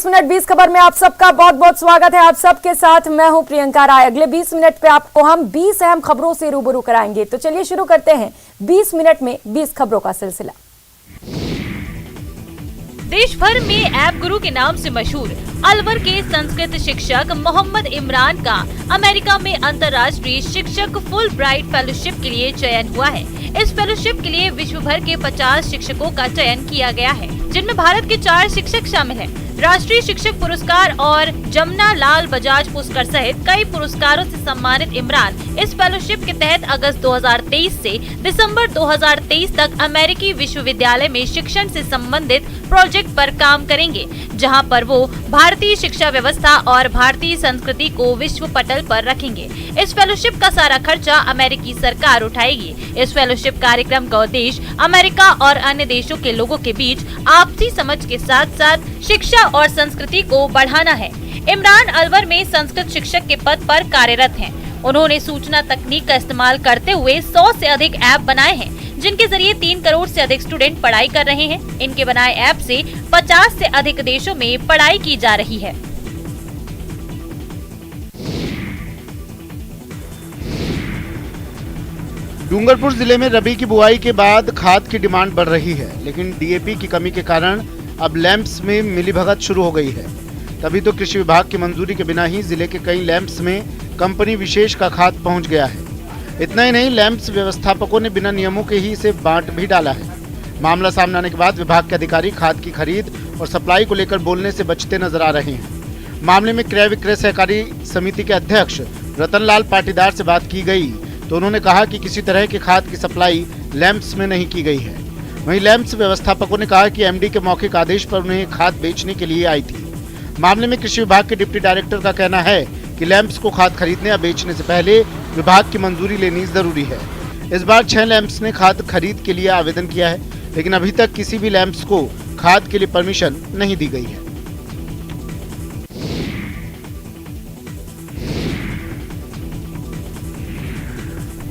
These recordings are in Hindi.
20 मिनट 20 खबर में आप सबका बहुत बहुत स्वागत है। आप सबके साथ मैं हूं प्रियंका राय। अगले 20 मिनट पे आपको हम 20 अहम खबरों से रूबरू कराएंगे। तो चलिए शुरू करते हैं 20 मिनट में 20 खबरों का सिलसिला। देश भर में ऐप गुरु के नाम से मशहूर अलवर के संस्कृत शिक्षक मोहम्मद इमरान का अमेरिका में अंतर्राष्ट्रीय शिक्षक फुल ब्राइट फेलोशिप के लिए चयन हुआ है। इस फेलोशिप के लिए विश्व भर के 50 शिक्षकों का चयन किया गया है, जिनमें भारत के 4 शिक्षक शामिल हैं। राष्ट्रीय शिक्षक पुरस्कार और जमुना लाल बजाज पुरस्कार सहित कई पुरस्कारों से सम्मानित इमरान इस फेलोशिप के तहत अगस्त 2023 से दिसंबर 2023 तक अमेरिकी विश्वविद्यालय में शिक्षण से संबंधित प्रोजेक्ट पर काम करेंगे, जहां पर वो भारतीय शिक्षा व्यवस्था और भारतीय संस्कृति को विश्व पटल पर रखेंगे। इस फेलोशिप का सारा खर्चा अमेरिकी सरकार उठाएगी। इस फेलोशिप कार्यक्रम का उद्देश्य अमेरिका और अन्य देशों के लोगों के बीच आपसी समझ के साथ साथ शिक्षा और संस्कृति को बढ़ाना है। इमरान अलवर में संस्कृत शिक्षक के पद पर कार्यरत हैं। उन्होंने सूचना तकनीक का इस्तेमाल करते हुए 100 से अधिक ऐप बनाए हैं, जिनके जरिए 3 करोड़ से अधिक स्टूडेंट पढ़ाई कर रहे हैं। इनके बनाए ऐप से 50 से अधिक देशों में पढ़ाई की जा रही है। डूंगरपुर जिले में रबी की बुआई के बाद खाद की डिमांड बढ़ रही है, लेकिन डीएपी की कमी के कारण अब लैंप्स में मिलीभगत शुरू हो गई है। तभी तो कृषि विभाग की मंजूरी के बिना ही जिले के कई लैंप्स में कंपनी विशेष का खाद पहुंच गया है। इतना ही नहीं, लैंप्स व्यवस्थापकों ने बिना नियमों के ही इसे बांट भी डाला है। मामला सामने आने के बाद विभाग के अधिकारी खाद की खरीद और सप्लाई को लेकर बोलने से बचते नजर आ रहे हैं। मामले में क्रय विक्रय सहकारी समिति के अध्यक्ष रतनलाल पाटीदार से बात की गई तो उन्होंने कहा कि किसी तरह की खाद की सप्लाई लैंप्स में नहीं की गई है। वहीं लैंप्स व्यवस्थापकों ने कहा कि एमडी के मौखिक आदेश पर उन्हें खाद बेचने के लिए आई थी। मामले में कृषि विभाग के डिप्टी डायरेक्टर का कहना है कि लैंप्स को खाद खरीदने या बेचने से पहले विभाग की मंजूरी लेनी जरूरी है। इस बार 6 लैंप्स ने खाद खरीद के लिए आवेदन किया है, लेकिन अभी तक किसी भी लैंप्स को खाद के लिए परमिशन नहीं दी गई है।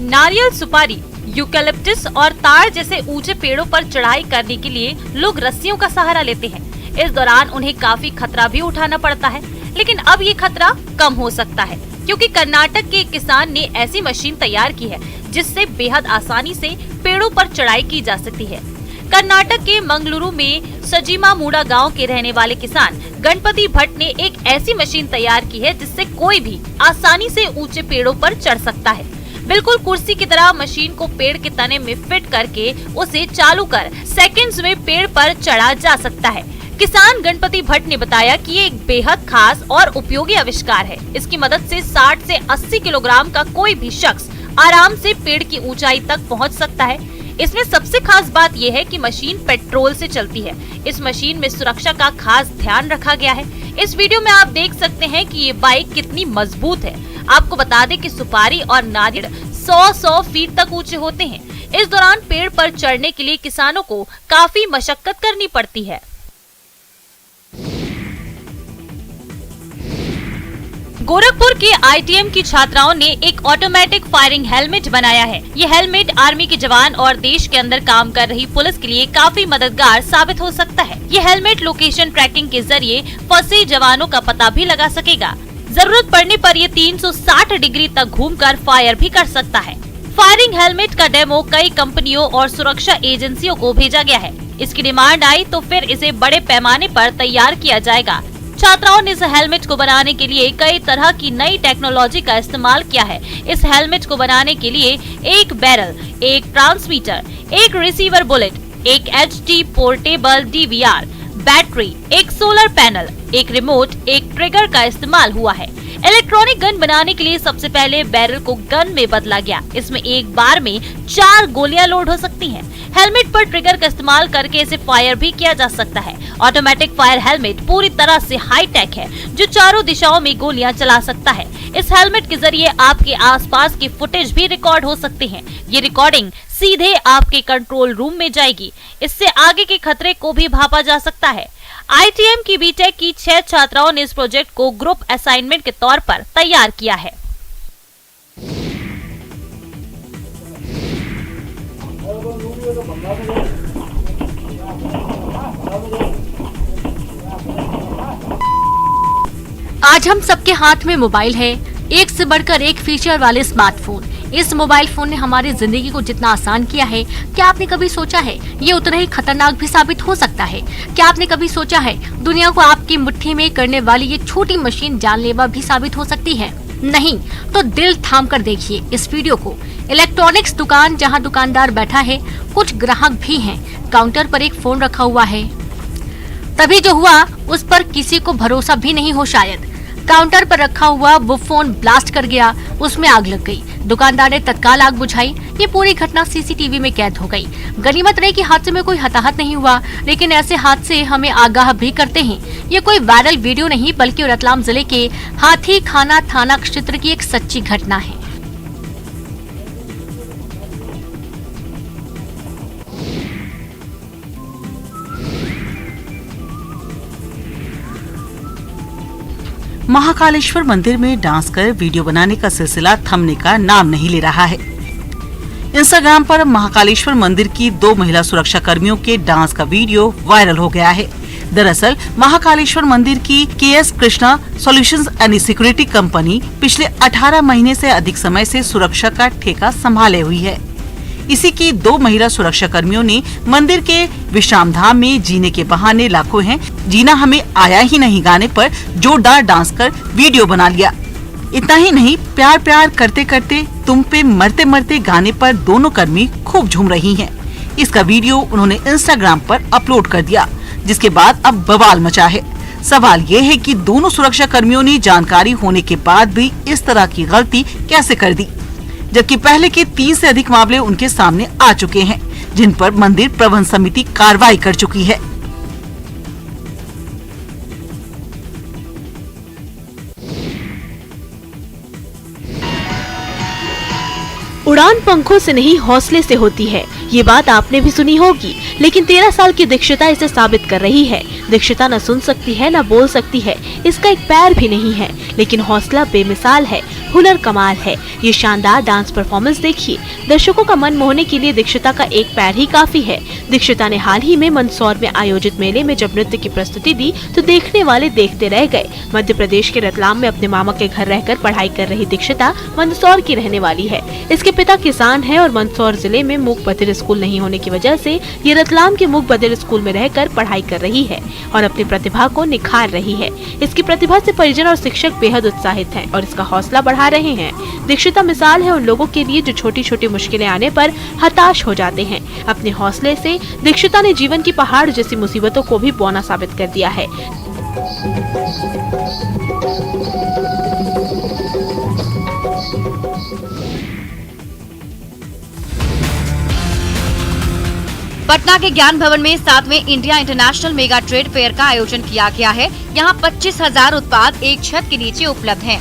नारियल, सुपारी, यूकैलिप्टस और ताड़ जैसे ऊंचे पेड़ों पर चढ़ाई करने के लिए लोग रस्सियों का सहारा लेते हैं। इस दौरान उन्हें काफी खतरा भी उठाना पड़ता है, लेकिन अब ये खतरा कम हो सकता है, क्योंकि कर्नाटक के किसान ने ऐसी मशीन तैयार की है जिससे बेहद आसानी से पेड़ों पर चढ़ाई की जा सकती है। कर्नाटक के मंगलुरु में सजीमा मूडा गांव के रहने वाले किसान गणपति भट्ट ने एक ऐसी मशीन तैयार की है जिससे कोई भी आसानी से ऊंचे पेड़ों पर चढ़ सकता है। बिल्कुल कुर्सी की तरह मशीन को पेड़ के तने में फिट करके उसे चालू कर सेकंड्स में पेड़ पर चढ़ा जा सकता है। किसान गणपति भट्ट ने बताया कि ये एक बेहद खास और उपयोगी आविष्कार है। इसकी मदद से 60 से 80 किलोग्राम का कोई भी शख्स आराम से पेड़ की ऊंचाई तक पहुंच सकता है। इसमें सबसे खास बात यह है कि मशीन पेट्रोल से चलती है। इस मशीन में सुरक्षा का खास ध्यान रखा गया है। इस वीडियो में आप देख सकते हैं कि ये बाइक कितनी मजबूत है। आपको बता दें कि सुपारी और नारियल 100 फीट तक ऊंचे होते हैं। इस दौरान पेड़ पर चढ़ने के लिए किसानों को काफी मशक्कत करनी पड़ती है। गोरखपुर के आईटीएम की छात्राओं ने एक ऑटोमेटिक फायरिंग हेलमेट बनाया है। ये हेलमेट आर्मी के जवान और देश के अंदर काम कर रही पुलिस के लिए काफी मददगार साबित हो सकता है। ये हेलमेट लोकेशन ट्रैकिंग के जरिए फंसे जवानों का पता भी लगा सकेगा। जरूरत पड़ने पर ये 360 डिग्री तक घूमकर फायर भी कर सकता है। फायरिंग हेलमेट का डेमो कई कंपनियों और सुरक्षा एजेंसियों को भेजा गया है। इसकी डिमांड आई तो फिर इसे बड़े पैमाने पर तैयार किया जाएगा। छात्राओं ने इस हेलमेट को बनाने के लिए कई तरह की नई टेक्नोलॉजी का इस्तेमाल किया है। इस हेलमेट को बनाने के लिए एक बैरल, एक ट्रांसमीटर, एक रिसीवर बुलेट, एक HD पोर्टेबल DVR, बैटरी, एक सोलर पैनल, एक रिमोट, एक ट्रिगर का इस्तेमाल हुआ है। इलेक्ट्रॉनिक गन बनाने के लिए सबसे पहले बैरल को गन में बदला गया। इसमें एक बार में 4 गोलियां लोड हो सकती हैं। हेलमेट पर ट्रिगर का इस्तेमाल करके इसे फायर भी किया जा सकता है। ऑटोमेटिक फायर हेलमेट पूरी तरह से हाईटेक है, जो चारों दिशाओं में गोलियां चला सकता है। इस हेलमेट के जरिए आपके आसपास की फुटेज भी रिकॉर्ड हो सकती है। ये रिकॉर्डिंग सीधे आपके कंट्रोल रूम में जाएगी। इससे आगे के खतरे को भी भापा जा सकता है। आईटीएम की बीटेक की 6 छात्राओं ने इस प्रोजेक्ट को ग्रुप असाइनमेंट के तौर पर तैयार किया है। आज हम सबके हाथ में मोबाइल है, एक से बढ़कर एक फीचर वाले स्मार्टफोन। इस मोबाइल फोन ने हमारी जिंदगी को जितना आसान किया है, क्या आपने कभी सोचा है ये उतना ही खतरनाक भी साबित हो सकता है? क्या आपने कभी सोचा है दुनिया को आपकी मुट्ठी में करने वाली ये छोटी मशीन जानलेवा भी साबित हो सकती है? नहीं तो दिल थाम कर देखिए इस वीडियो को। इलेक्ट्रॉनिक्स दुकान जहां दुकानदार बैठा है, कुछ ग्राहक भी हैं, काउंटर पर एक फोन रखा हुआ है। तभी जो हुआ उस पर किसी को भरोसा भी नहीं हो शायद। काउंटर पर रखा हुआ वो फोन ब्लास्ट कर गया, उसमें आग लग गई। दुकानदार ने तत्काल आग बुझाई। ये पूरी घटना सीसीटीवी में कैद हो गई। गनीमत रही कि हादसे में कोई हताहत नहीं हुआ, लेकिन ऐसे हादसे हमें आगाह भी करते हैं। ये कोई वायरल वीडियो नहीं बल्कि रतलाम जिले के हाथी खाना थाना क्षेत्र की एक सच्ची घटना है। महाकालेश्वर मंदिर में डांस कर वीडियो बनाने का सिलसिला थमने का नाम नहीं ले रहा है। इंस्टाग्राम पर महाकालेश्वर मंदिर की 2 महिला सुरक्षा कर्मियों के डांस का वीडियो वायरल हो गया है। दरअसल महाकालेश्वर मंदिर की KS Krishna solutions and security company पिछले 18 महीने से अधिक समय से सुरक्षा का ठेका संभाले हुई है। इसी की 2 महिला सुरक्षा कर्मियों ने मंदिर के विश्राम धाम में जीने के बहाने लाखों हैं, जीना हमें आया ही नहीं गाने पर जोरदार डांस कर वीडियो बना लिया। इतना ही नहीं, प्यार प्यार करते करते तुम पे मरते मरते गाने पर दोनों कर्मी खूब झूम रही हैं। इसका वीडियो उन्होंने इंस्टाग्राम पर अपलोड कर दिया, जिसके बाद अब बवाल मचा है। सवाल ये है कि दोनों सुरक्षा कर्मियों ने जानकारी होने के बाद भी इस तरह की गलती कैसे कर दी, जबकि पहले के 3 से अधिक मामले उनके सामने आ चुके हैं, जिन पर मंदिर प्रबंध समिति कार्रवाई कर चुकी है। उड़ान पंखों से नहीं हौसले से होती है, ये बात आपने भी सुनी होगी, लेकिन 13 साल की दीक्षिता इसे साबित कर रही है। दीक्षिता न सुन सकती है न बोल सकती है, इसका एक पैर भी नहीं है, लेकिन हौसला बेमिसाल है, हुनर कमाल है। ये शानदार डांस परफॉर्मेंस देखिए। दर्शकों का मन मोहने के लिए दीक्षिता का एक पैर ही काफी है। दीक्षिता ने हाल ही में मंदसौर में आयोजित मेले में जब नृत्य की प्रस्तुति दी तो देखने वाले देखते रह गए। मध्य प्रदेश के रतलाम में अपने मामा के घर रहकर पढ़ाई कर रही दीक्षिता मंदसौर की रहने वाली है। इसके पिता किसान है और मंदसौर जिले में मूक बधिर स्कूल नहीं होने की वजह से ये रतलाम के मूक बधिर स्कूल में रहकर पढ़ाई कर रही है और अपनी प्रतिभा को निखार रही है। इसकी प्रतिभा से परिजन और शिक्षक बेहद उत्साहित हैं और इसका हौसला बढ़ा रहे हैं। दीक्षिता मिसाल है उन लोगों के लिए जो छोटी छोटी मुश्किलें आने पर हताश हो जाते हैं। अपने हौसले से दीक्षिता ने जीवन की पहाड़ जैसी मुसीबतों को भी बौना साबित कर दिया है। पटना के ज्ञान भवन में 7वें India international mega trade fair का आयोजन किया गया है। यहाँ 25,000 उत्पाद एक छत के नीचे उपलब्ध हैं।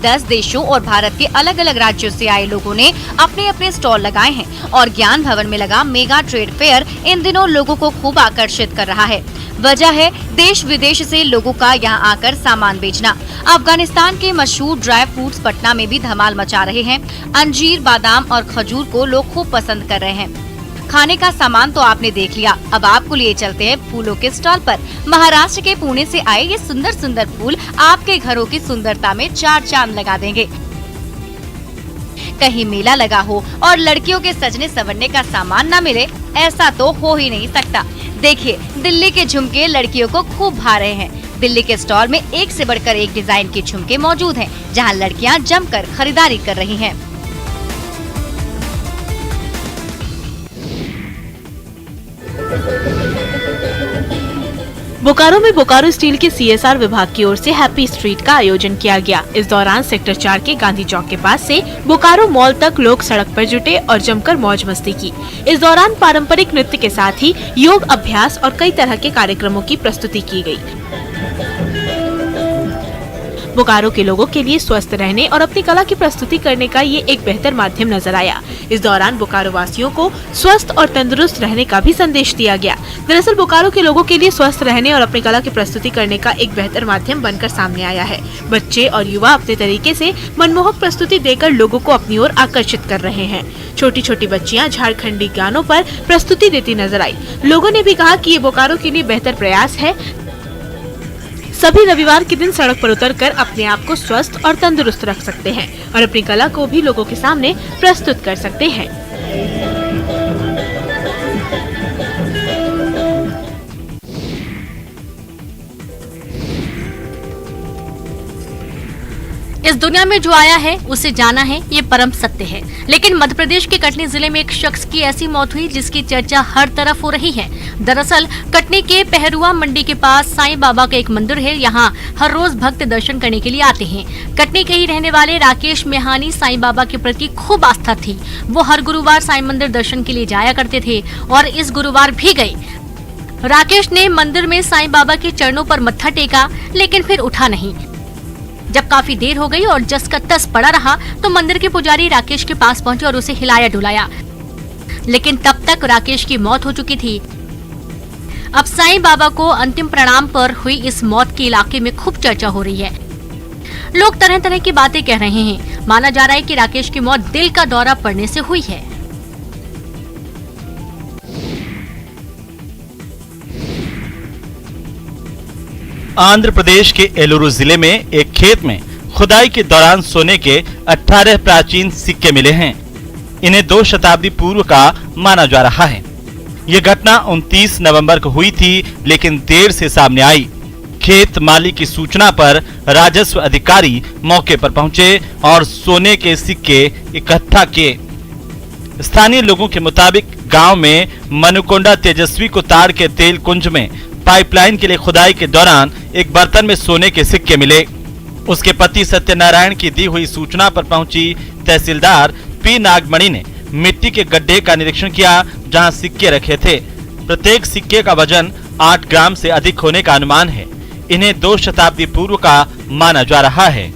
10 देशों और भारत के अलग अलग राज्यों से आए लोगों ने अपने अपने स्टॉल लगाए हैं और ज्ञान भवन में लगा मेगा ट्रेड फेयर इन दिनों लोगों को खूब आकर्षित कर रहा है। वजह है देश विदेश से लोगों का यहाँ आकर सामान बेचना। अफगानिस्तान के मशहूर ड्राई फ्रूट्स पटना में भी धमाल मचा रहे हैं। अंजीर, बादाम और खजूर को लोग खूब पसंद कर रहे हैं। खाने का सामान तो आपने देख लिया, अब आपको लिए चलते हैं फूलों के स्टॉल पर। महाराष्ट्र के पुणे से आए ये सुंदर सुंदर फूल आपके घरों की सुंदरता में 4 चांद लगा देंगे। कहीं मेला लगा हो और लड़कियों के सजने संवरने का सामान न मिले, ऐसा तो हो ही नहीं सकता। देखिए, दिल्ली के झुमके लड़कियों को खूब भा रहे हैं। दिल्ली के स्टॉल में एक से बढ़कर एक डिजाइन के झुमके मौजूद हैं, जहां लड़कियां जमकर खरीदारी कर रही हैं। बोकारो में बोकारो स्टील के CSR विभाग की ओर से हैप्पी स्ट्रीट का आयोजन किया गया। इस दौरान सेक्टर 4 के गांधी चौक के पास से बोकारो मॉल तक लोग सड़क पर जुटे और जमकर मौज मस्ती की। इस दौरान पारंपरिक नृत्य के साथ ही योग अभ्यास और कई तरह के कार्यक्रमों की प्रस्तुति की गई। बोकारो के लोगों के लिए स्वस्थ रहने और अपनी कला की प्रस्तुति करने का ये एक बेहतर माध्यम नजर आया। इस दौरान बोकारो वासियों को स्वस्थ और तंदुरुस्त रहने का भी संदेश दिया गया। दरअसल बोकारो के लोगों के लिए स्वस्थ रहने और अपनी कला की प्रस्तुति करने का एक बेहतर माध्यम बनकर सामने आया है। बच्चे और युवा अपने तरीके से मनमोहक प्रस्तुति देकर लोगों को अपनी ओर आकर्षित कर रहे हैं। छोटी छोटी बच्चियां झारखंडी गानों पर प्रस्तुति देती नजर आई। लोगों ने भी कहा कि ये बोकारो के लिए बेहतर प्रयास है। सभी रविवार के दिन सड़क पर उतरकर अपने आप को स्वस्थ और तंदुरुस्त रख सकते हैं और अपनी कला को भी लोगों के सामने प्रस्तुत कर सकते हैं। इस दुनिया में जो आया है उसे जाना है, ये परम सत्य है। लेकिन मध्य प्रदेश के कटनी जिले में एक शख्स की ऐसी मौत हुई जिसकी चर्चा हर तरफ हो रही है। दरअसल कटनी के पहरुआ मंडी के पास साईं बाबा का एक मंदिर है। यहाँ हर रोज भक्त दर्शन करने के लिए आते हैं। कटनी के ही रहने वाले राकेश मेहानी साईं बाबा के प्रति खूब आस्था थी। वो हर गुरुवार साईं मंदिर दर्शन के लिए जाया करते थे और इस गुरुवार भी गए। राकेश ने मंदिर में साईं बाबा के चरणों पर मत्था टेका, लेकिन फिर उठा नहीं। जब काफी देर हो गई और जस का तस पड़ा रहा तो मंदिर के पुजारी राकेश के पास पहुंचे और उसे हिलाया डुलाया, लेकिन तब तक राकेश की मौत हो चुकी थी। अब साईं बाबा को अंतिम प्रणाम पर हुई इस मौत के इलाके में खूब चर्चा हो रही है। लोग तरह तरह की बातें कह रहे हैं। माना जा रहा है कि राकेश की मौत दिल का दौरा पड़ने से हुई है। आंध्र प्रदेश के एलुरु जिले में एक खेत में खुदाई के दौरान सोने के 18 प्राचीन सिक्के मिले हैं। इन्हें 2 शताब्दी पूर्व का माना जा रहा है। ये घटना 29 नवंबर को हुई थी, लेकिन देर से सामने आई। खेत मालिक की सूचना पर राजस्व अधिकारी मौके पर पहुंचे और सोने के सिक्के इकट्ठा किए। स्थानीय लोगों के मुताबिक गांव में मनुकोंडा तेजस्वी को ताड़ के तेल कुंज में पाइपलाइन के लिए खुदाई के दौरान एक बर्तन में सोने के सिक्के मिले। उसके पति सत्यनारायण की दी हुई सूचना पर पहुंची तहसीलदार पी नागमणि ने मिट्टी के गड्ढे का निरीक्षण किया जहां सिक्के रखे थे। प्रत्येक सिक्के का वजन 8 ग्राम से अधिक होने का अनुमान है। इन्हें 2 शताब्दी पूर्व का माना जा रहा है।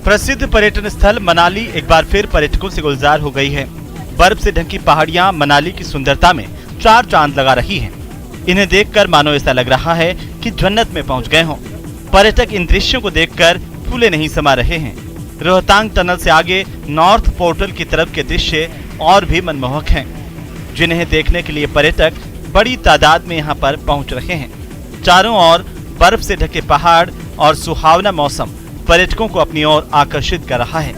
प्रसिद्ध पर्यटन स्थल मनाली एक बार फिर पर्यटकों से गुलजार हो गई है। बर्फ से ढकी पहाड़ियां मनाली की सुंदरता में 4 चांद लगा रही हैं। इन्हें देखकर मानो ऐसा लग रहा है कि जन्नत में पहुंच गए हों। पर्यटक इन दृश्यों को देखकर फूले नहीं समा रहे हैं। रोहतांग टनल से आगे नॉर्थ पोर्टल की तरफ के दृश्य और भी मनमोहक हैं, जिन्हें देखने के लिए पर्यटक बड़ी तादाद में यहां पर पहुंच रहे हैं। चारों ओर बर्फ से ढके पहाड़ और सुहावना मौसम पर्यटकों को अपनी ओर आकर्षित कर रहा है।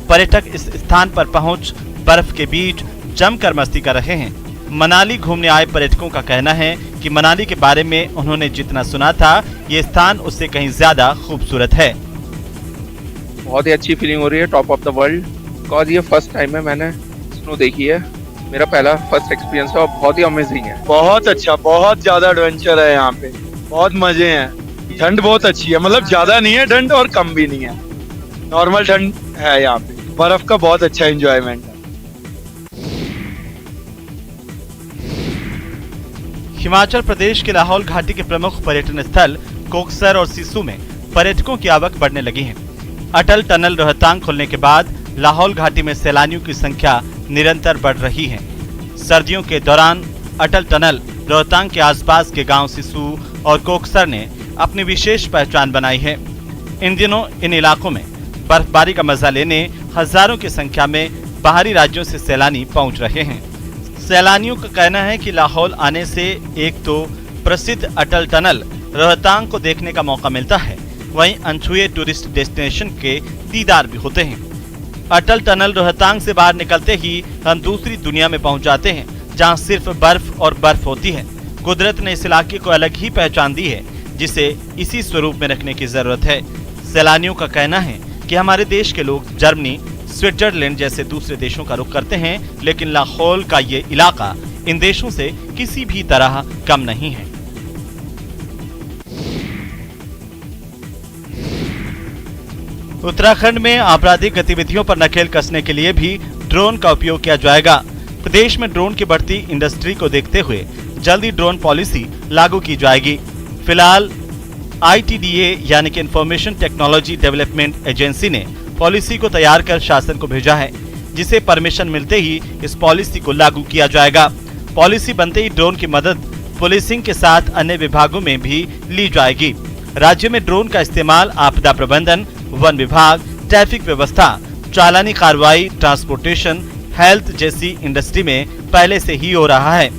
पर्यटक इस स्थान पर पहुंच बर्फ के बीच जमकर मस्ती कर रहे हैं। मनाली घूमने आए पर्यटकों का कहना है कि मनाली के बारे में उन्होंने जितना सुना था, ये स्थान उससे कहीं ज्यादा खूबसूरत है। बहुत ही अच्छी फीलिंग हो रही है, top of the world. Because ये फर्स्ट टाइम है मैंने स्नो देखी है। मेरा पहला फर्स्ट एक्सपीरियंस है और बहुत ही अमेजिंग है। बहुत अच्छा, बहुत ज्यादा एडवेंचर है यहाँ पे, बहुत मजे हैं। ठंड बहुत अच्छी है, मतलब ज्यादा नहीं है ठंड और कम भी नहीं है, नॉर्मल ठंड है यहाँ पे। बर्फ का बहुत अच्छा एंजॉयमेंट है। हिमाचल प्रदेश के लाहौल घाटी के प्रमुख पर्यटन स्थल कोकसर और सिसु में पर्यटकों की आवक बढ़ने लगी है। अटल टनल रोहतांग खुलने के बाद लाहौल घाटी में सैलानियों की संख्या निरंतर बढ़ रही है। सर्दियों के दौरान अटल टनल रोहतांग के आसपास के गांव सिसु और कोकसर ने अपनी विशेष पहचान बनाई है। इन दिनों इन इलाकों में बर्फबारी का मजा लेने हजारों की संख्या में बाहरी राज्यों से सैलानी पहुंच रहे हैं। सैलानियों का कहना है कि लाहौल आने से एक तो प्रसिद्ध अटल टनल रोहतांग को देखने का मौका मिलता है, वहीं अनछुए टूरिस्ट डेस्टिनेशन के दीदार भी होते हैं। अटल टनल रोहतांग से बाहर निकलते ही हम दूसरी दुनिया में पहुंच जाते हैं, जहां सिर्फ बर्फ और बर्फ होती है। कुदरत ने इस इलाके को अलग ही पहचान दी है, जिसे इसी स्वरूप में रखने की जरूरत है। सैलानियों का कहना है कि हमारे देश के लोग जर्मनी, स्विट्जरलैंड जैसे दूसरे देशों का रुख करते हैं, लेकिन लाहौल का ये इलाका इन देशों से किसी भी तरह कम नहीं है। उत्तराखंड में आपराधिक गतिविधियों पर नकेल कसने के लिए भी ड्रोन का उपयोग किया जाएगा। प्रदेश में ड्रोन की बढ़ती इंडस्ट्री को देखते हुए जल्दी ड्रोन पॉलिसी लागू की जाएगी। फिलहाल ITDA यानी कि इंफॉर्मेशन टेक्नोलॉजी डेवलपमेंट एजेंसी ने पॉलिसी को तैयार कर शासन को भेजा है, जिसे परमिशन मिलते ही इस पॉलिसी को लागू किया जाएगा। पॉलिसी बनते ही ड्रोन की मदद पुलिसिंग के साथ अन्य विभागों में भी ली जाएगी। राज्य में ड्रोन का इस्तेमाल आपदा प्रबंधन, वन विभाग, ट्रैफिक व्यवस्था, चालानी कार्रवाई, ट्रांसपोर्टेशन, हेल्थ जैसी इंडस्ट्री में पहले से ही हो रहा है।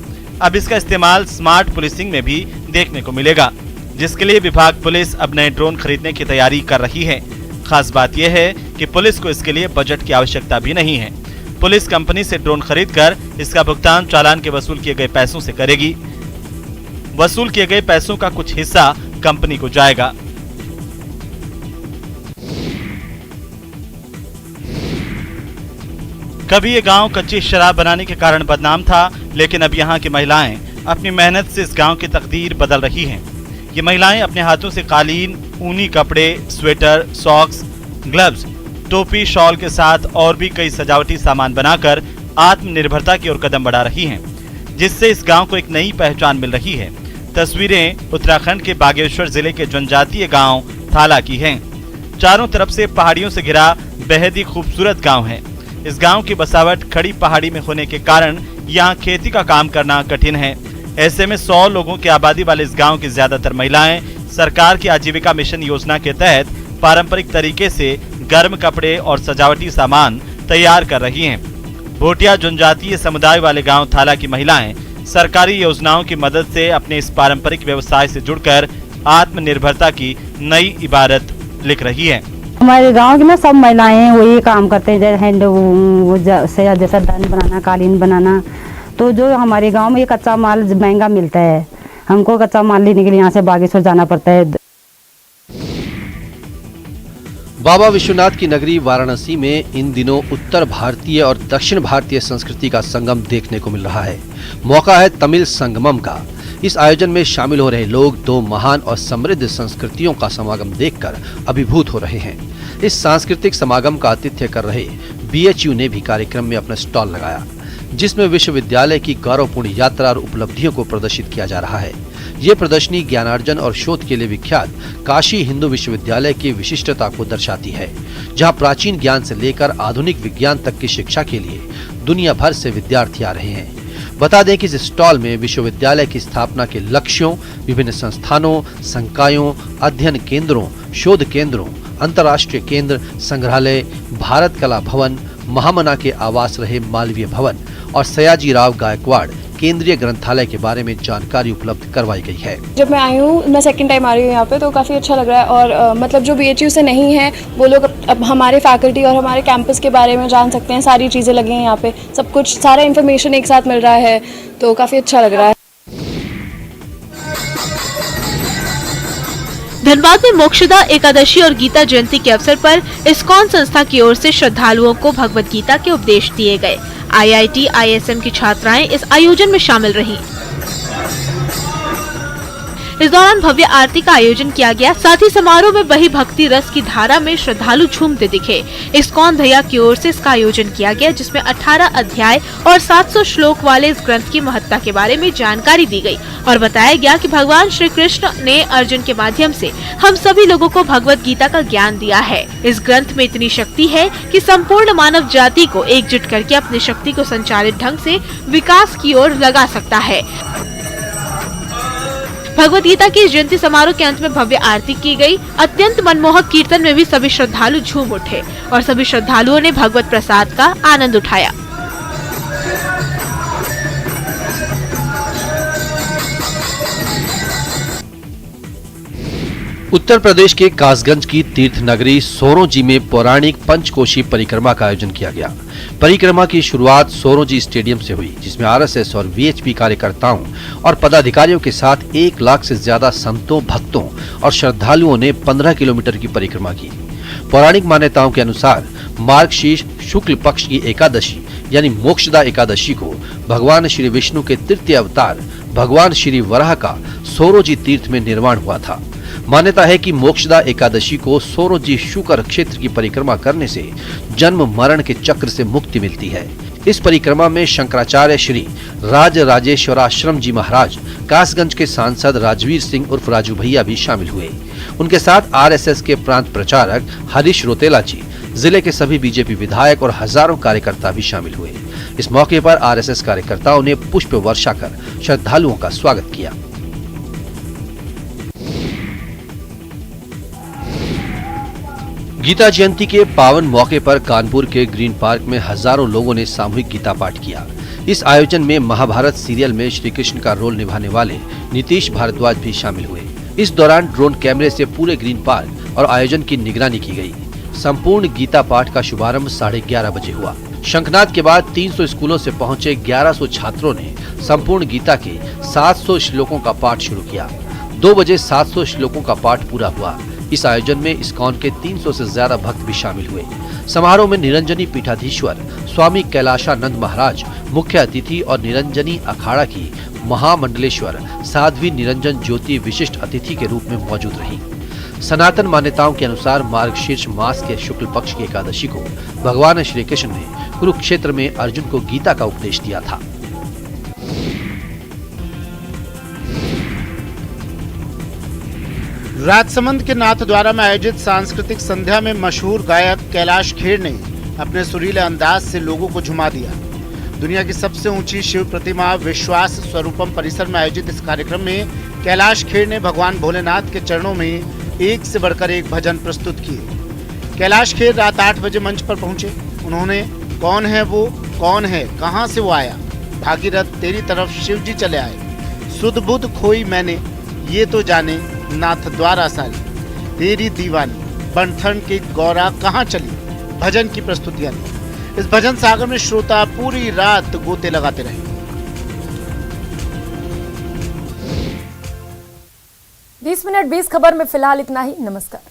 अब इसका इस्तेमाल स्मार्ट पुलिसिंग में भी देखने को मिलेगा, जिसके लिए विभाग पुलिस अब नए ड्रोन खरीदने की तैयारी कर रही है। खास बात यह है कि पुलिस को इसके लिए बजट की आवश्यकता भी नहीं है। पुलिस कंपनी से ड्रोन खरीदकर इसका भुगतान चालान के वसूल किए गए पैसों से करेगी। वसूल किए गए पैसों का कुछ हिस्सा कंपनी को जाएगा। कभी ये गांव कच्ची शराब बनाने के कारण बदनाम था, लेकिन अब यहाँ की महिलाएं अपनी मेहनत से इस गांव की तकदीर बदल रही हैं। ये महिलाएं अपने हाथों से कालीन, ऊनी कपड़े, स्वेटर, सॉक्स, ग्लव्स, टोपी, शॉल के साथ और भी कई सजावटी सामान बनाकर आत्मनिर्भरता की ओर कदम बढ़ा रही हैं, जिससे इस गांव को एक नई पहचान मिल रही है। तस्वीरें उत्तराखंड के बागेश्वर जिले के जनजातीय गांव थाला की हैं। चारों तरफ से पहाड़ियों से घिरा बेहद ही खूबसूरत गांव है। इस गांव की बसावट खड़ी पहाड़ी में होने के कारण यहाँ खेती का काम करना कठिन है। ऐसे में 100 लोगों की आबादी वाले इस गांव की ज्यादातर महिलाएं सरकार की आजीविका मिशन योजना के तहत पारंपरिक तरीके से गर्म कपड़े और सजावटी सामान तैयार कर रही हैं। भोटिया जनजातीय समुदाय वाले गांव थाला की महिलाएं सरकारी योजनाओं की मदद से अपने इस पारंपरिक व्यवसाय से जुड़कर आत्मनिर्भरता की नई इबारत लिख रही है। हमारे गांव की ना सब महिलाएं वही काम करते हैं, जैसा दान बनाना, कालीन बनाना। तो जो हमारे गांव में ये कच्चा माल महंगा मिलता है, हमको कच्चा माल लेने के लिए यहाँ से बागेश्वर जाना पड़ता है। बाबा विश्वनाथ की नगरी वाराणसी में इन दिनों उत्तर भारतीय और दक्षिण भारतीय संस्कृति का संगम देखने को मिल रहा है। मौका है तमिल संगमम का। इस आयोजन में शामिल हो रहे लोग दो महान और समृद्ध संस्कृतियों का समागम देखकर अभिभूत हो रहे हैं। इस सांस्कृतिक समागम का आतिथ्य कर रहे BHU ने भी कार्यक्रम में अपना स्टॉल लगाया, जिसमें विश्वविद्यालय की गौरवपूर्ण यात्रा और उपलब्धियों को प्रदर्शित किया जा रहा है। ये प्रदर्शनी ज्ञानार्जन और शोध के लिए विख्यात काशी हिंदू विश्वविद्यालय की विशिष्टता को दर्शाती है, जहां प्राचीन ज्ञान से लेकर आधुनिक विज्ञान तक की शिक्षा के लिए दुनिया भर से विद्यार्थी आ रहे हैं। बता दें कि इस स्टॉल में विश्वविद्यालय की स्थापना के लक्ष्यों, विभिन्न संस्थानों, संकायों, अध्ययन केंद्रों, शोध केंद्रों, अंतर्राष्ट्रीय केंद्र, संग्रहालय, भारत कला भवन, महामना के आवास रहे मालवीय भवन और सयाजी राव गायकवाड़ केंद्रीय ग्रंथालय के बारे में जानकारी उपलब्ध करवाई गई है। जब मैं आई हूँ, मैं सेकंड टाइम आ रही हूँ यहाँ पे, तो काफ़ी अच्छा लग रहा है। और मतलब जो BHU से नहीं है वो लोग अब हमारे फैकल्टी और हमारे कैंपस के बारे में जान सकते हैं। सारी चीज़ें लगी हैं यहाँ पे, सब कुछ, सारा इन्फॉर्मेशन एक साथ मिल रहा है, तो काफ़ी अच्छा लग रहा है। धनबाद में मोक्षदा एकादशी और गीता जयंती के अवसर पर इस्कॉन संस्था की ओर से श्रद्धालुओं को भगवत गीता के उपदेश दिए गए। IIT, ISM की छात्राएं इस आयोजन में शामिल रहीं। इस दौरान भव्य आरती का आयोजन किया गया। साथ ही समारोह में बही भक्ति रस की धारा में श्रद्धालु झूमते दिखे। इस्कॉन भैया की ओर से इसका आयोजन किया गया, जिसमें 18 अध्याय और 700 श्लोक वाले इस ग्रंथ की महत्ता के बारे में जानकारी दी गई और बताया गया कि भगवान श्री कृष्ण ने अर्जुन के माध्यम से हम सभी लोगों को भगवत गीता का ज्ञान दिया है। इस ग्रंथ में इतनी शक्ति है कि संपूर्ण मानव जाति को एकजुट करके अपनी शक्ति को संचालित ढंग से विकास की ओर लगा सकता है। भगवत गीता की जयंती समारोह के अंत में भव्य आरती की गई। अत्यंत मनमोहक कीर्तन में भी सभी श्रद्धालु झूम उठे और सभी श्रद्धालुओं ने भगवत प्रसाद का आनंद उठाया। उत्तर प्रदेश के कासगंज की तीर्थ नगरी सोरोंजी में पौराणिक पंचकोशी परिक्रमा का आयोजन किया गया। परिक्रमा की शुरुआत सोरोंजी स्टेडियम से हुई, जिसमें RSS और VHP कार्यकर्ताओं और पदाधिकारियों के साथ 1 लाख से ज्यादा संतों, भक्तों और श्रद्धालुओं ने 15 किलोमीटर की परिक्रमा की। पौराणिक मान्यताओं के अनुसार मार्गशीर्ष शुक्ल पक्ष की एकादशी यानी मोक्षदा एकादशी को भगवान श्री विष्णु के तृतीय अवतार भगवान श्री वराह का सोरोंजी तीर्थ में निर्वाण हुआ था। मान्यता है कि मोक्षदा एकादशी को सोरोंजी शुकर क्षेत्र की परिक्रमा करने से जन्म मरण के चक्र से मुक्ति मिलती है। इस परिक्रमा में शंकराचार्य श्री राज राजेश्वराश्रम जी महाराज, कासगंज के सांसद राजवीर सिंह उर्फ राजू भैया भी शामिल हुए। उनके साथ RSS के प्रांत प्रचारक हरीश रोतेला जी, जिले के सभी BJP विधायक और हजारों कार्यकर्ता भी शामिल हुए। इस मौके पर RSS कार्यकर्ताओं ने पुष्प वर्षा कर श्रद्धालुओं का स्वागत किया। गीता जयंती के पावन मौके पर कानपुर के ग्रीन पार्क में हजारों लोगों ने सामूहिक गीता पाठ किया। इस आयोजन में महाभारत सीरियल में श्री कृष्ण का रोल निभाने वाले नीतीश भारद्वाज भी शामिल हुए। इस दौरान ड्रोन कैमरे से पूरे ग्रीन पार्क और आयोजन की निगरानी की गई। संपूर्ण गीता पाठ का शुभारंभ 11:30 बजे हुआ। शंखनाद के बाद 300 स्कूलों से पहुंचे 1100 छात्रों ने संपूर्ण गीता के 700 श्लोकों का पाठ शुरू किया। 2 बजे 700 श्लोकों का पाठ पूरा हुआ। इस आयोजन में इस्कॉन के 300 से ज्यादा भक्त भी शामिल हुए। समारोह में निरंजनी पीठाधीश्वर स्वामी कैलाशानंद महाराज मुख्य अतिथि और निरंजनी अखाड़ा की महामंडलेश्वर साध्वी निरंजन ज्योति विशिष्ट अतिथि के रूप में मौजूद रही। सनातन मान्यताओं के अनुसार मार्गशीर्ष मास के शुक्ल पक्ष की एकादशी को भगवान श्री कृष्ण ने कुरुक्षेत्र में अर्जुन को गीता का उपदेश दिया था। राजसमंद के नाथद्वारा में आयोजित सांस्कृतिक संध्या में मशहूर गायक कैलाश खेर ने अपने सुरीले अंदाज से लोगों को झुमा दिया। दुनिया की सबसे ऊंची शिव प्रतिमा विश्वास स्वरूपम परिसर में आयोजित इस कार्यक्रम में कैलाश खेर ने भगवान भोलेनाथ के चरणों में एक से बढ़कर एक भजन प्रस्तुत किए। कैलाश खेर रात 8 बजे मंच पर पहुंचे। उन्होंने कौन है वो, कौन है, कहां से वो आया, भागीरथ तेरी तरफ शिव जी चले आए, सुध बुध खोई मैंने ये तो जाने नाथ द्वारा सारी, तेरी दीवानी बनठन की गौरा कहाँ चली, भजन की प्रस्तुतियां ली। इस भजन सागर में श्रोता पूरी रात गोते लगाते रहे। 20 मिनट 20 खबर में फिलहाल इतना ही। नमस्कार।